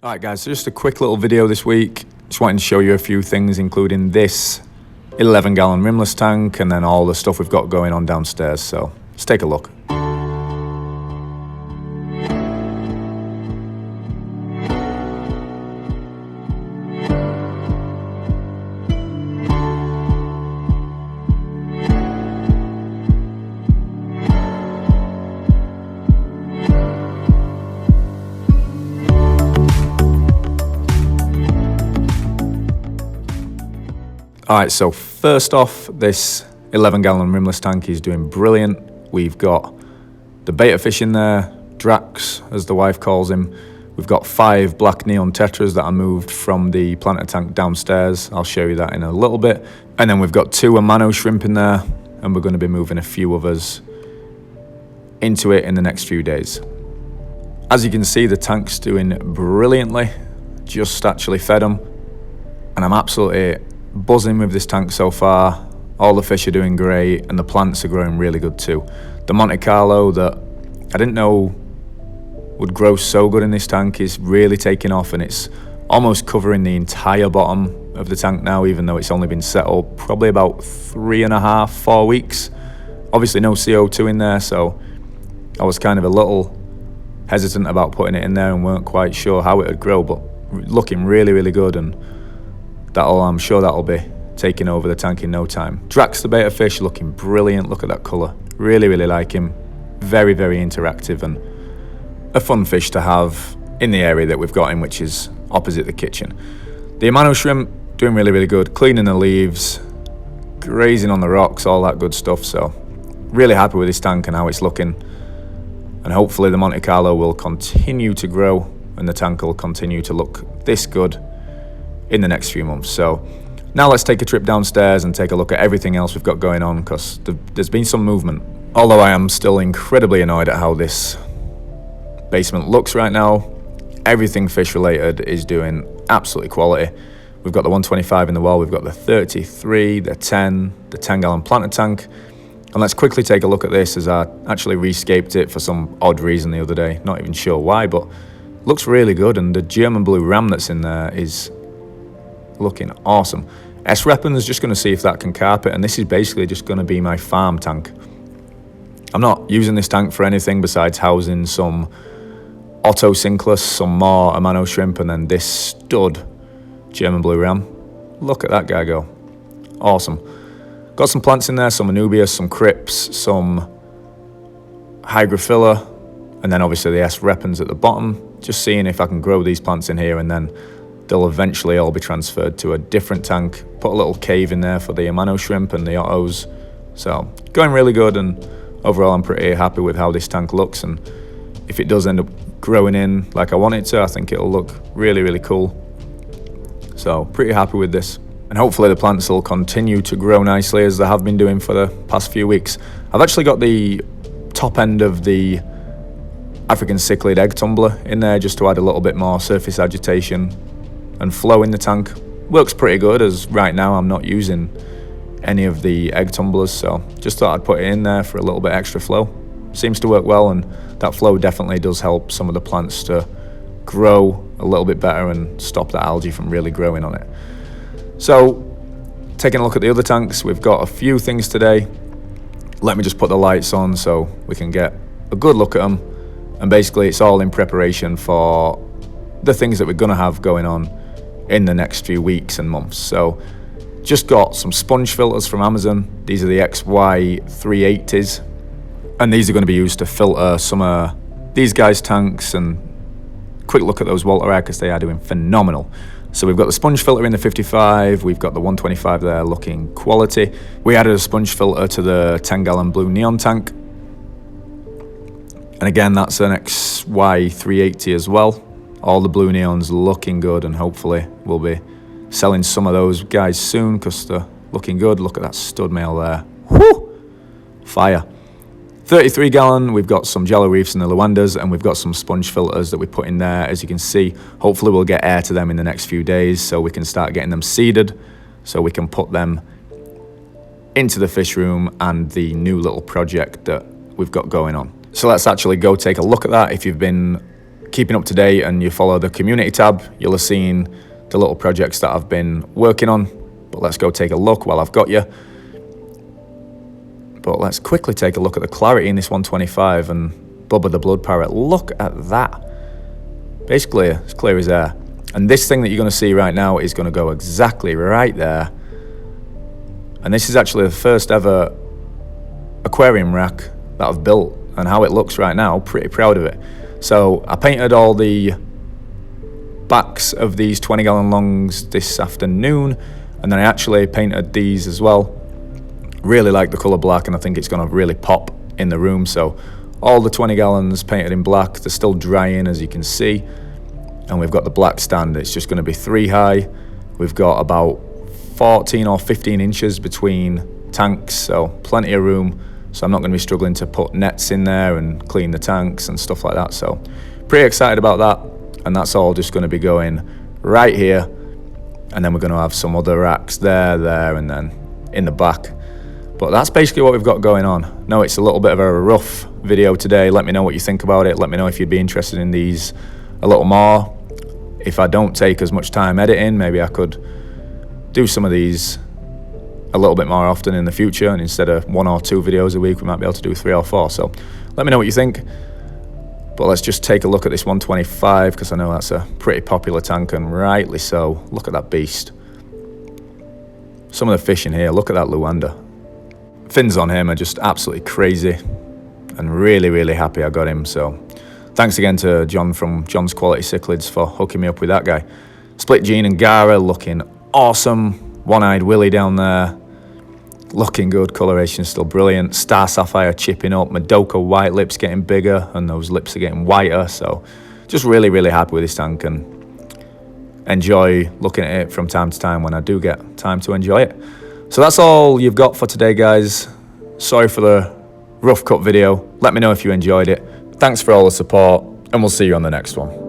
Alright guys, so just a quick little video this week. Just wanting to show you a few things, including this 11-gallon rimless tank and then all the stuff we've got going on downstairs. So let's take a look. Alright, so first off, this 11-gallon rimless tank is doing brilliant. We've got the beta fish in there, Drax, as the wife calls him. We've got 5 black neon tetras that I moved from the planter tank downstairs. I'll show you that in a little bit. And then we've got 2 Amano shrimp in there, and we're going to be moving a few others into it in the next few days. As you can see, the tank's doing brilliantly. Just actually fed them, and I'm absolutely buzzing with this tank so far. All the fish are doing great and the plants are growing really good too. The Monte Carlo that I didn't know would grow so good in this tank is really taking off, and it's almost covering the entire bottom of the tank now, even though it's only been settled probably about 3.5 to 4 weeks. Obviously no CO2 in there, so I was kind of a little hesitant about putting it in there and weren't quite sure how it would grow, but looking really good, and I'm sure that'll be taking over the tank in no time. Drax the beta fish looking brilliant. Look at that colour. Really like him. Very interactive and a fun fish to have in the area that we've got him, which is opposite the kitchen. The Amano shrimp doing really good. Cleaning the leaves, grazing on the rocks, all that good stuff. So really happy with this tank and how it's looking. And hopefully the Monte Carlo will continue to grow and the tank will continue to look this good in the next few months. So now let's take a trip downstairs and take a look at everything else we've got going on, because there's been some movement. Although I am still incredibly annoyed at how this basement looks right now. Everything fish related is doing absolutely quality. We've got the 125 in the wall, we've got the 33, the 10, the 10-gallon planter tank. And let's quickly take a look at this, as I actually rescaped it for some odd reason the other day. Not even sure why, but looks really good. And the German blue ram that's in there is looking awesome. S-Reppin is just going to see if that can carpet, and this is basically just going to be my farm tank. I'm not using this tank for anything besides housing some Otto Cinclus, some more Amano shrimp, and then this stud German blue ram. Look at that guy go. Awesome. Got some plants in there, some Anubias, some Crips, some Hygrophila, and then obviously the S-Reppins at the bottom. Just seeing if I can grow these plants in here, and then they'll eventually all be transferred to a different tank. Put a little cave in there for the Amano shrimp and the Ottos. So going really good, and overall I'm pretty happy with how this tank looks, and if it does end up growing in like I want it to, I think it'll look really cool. So pretty happy with this, and hopefully the plants will continue to grow nicely as they have been doing for the past few weeks. I've actually got the top end of the African cichlid egg tumbler in there just to add a little bit more surface agitation and flow in the tank. Works pretty good, as right now I'm not using any of the egg tumblers, so just thought I'd put it in there for a little bit extra flow. Seems to work well, and that flow definitely does help some of the plants to grow a little bit better and stop the algae from really growing on it. So taking a look at the other tanks, we've got a few things today. Let me just put the lights on so we can get a good look at them, and basically it's all in preparation for the things that we're going to have going on in the next few weeks and months. So just got some sponge filters from Amazon. These are the XY 380s, and these are going to be used to filter some of these guys' tanks. And quick look at those Walter Arcus, they are doing phenomenal. So we've got the sponge filter in the 55, we've got the 125 there looking quality. We added a sponge filter to the 10-gallon blue neon tank, and again that's an XY 380 as well. All the blue neons looking good, and hopefully we'll be selling some of those guys soon because they're looking good. Look at that stud male there. Whoo! Fire. 33-gallon, we've got some jello reefs and the Luandas, and we've got some sponge filters that we put in there. As you can see, hopefully we'll get air to them in the next few days so we can start getting them seeded, so we can put them into the fish room and the new little project that we've got going on. So let's actually go take a look at that. If you've been keeping up to date and you follow the community tab, you'll have seen the little projects that I've been working on. But let's go take a look while I've got you. But let's quickly take a look at the clarity in this 125 and Bubba the Blood Parrot. Look at that. Basically, as clear as air. And this thing that you're going to see right now is going to go exactly right there. And this is actually the first ever aquarium rack that I've built, and how it looks right now, pretty proud of it. So I painted all the backs of these 20-gallon longs this afternoon, and then I actually painted these as well. Really like the colour black, and I think it's going to really pop in the room. So all the 20 gallons painted in black. They're still drying, as you can see. And we've got the black stand. It's just going to be 3 high. We've got about 14 or 15 inches between tanks, so plenty of room. So I'm not going to be struggling to put nets in there and clean the tanks and stuff like that. So pretty excited about that. And that's all just going to be going right here. And then we're going to have some other racks there, and then in the back. But that's basically what we've got going on. No, it's a little bit of a rough video today. Let me know what you think about it. Let me know if you'd be interested in these a little more. If I don't take as much time editing, maybe I could do some of these a little bit more often in the future, and instead of 1 or 2 videos a week, we might be able to do 3 or 4. So let me know what you think. But let's just take a look at this 125, because I know that's a pretty popular tank, and rightly so. Look at that beast. Some of the fish in here, look at that Luanda. Fins on him are just absolutely crazy, and really, really happy I got him. So thanks again to John from John's Quality Cichlids for hooking me up with that guy. Split Gene and Gara looking awesome. One-eyed Willy down there, looking good. Coloration still brilliant. Star Sapphire chipping up. Madoka white lips getting bigger, and those lips are getting whiter. So just really, really happy with this tank, and enjoy looking at it from time to time when I do get time to enjoy it. So that's all you've got for today, guys. Sorry for the rough cut video. Let me know if you enjoyed it. Thanks for all the support, and we'll see you on the next one.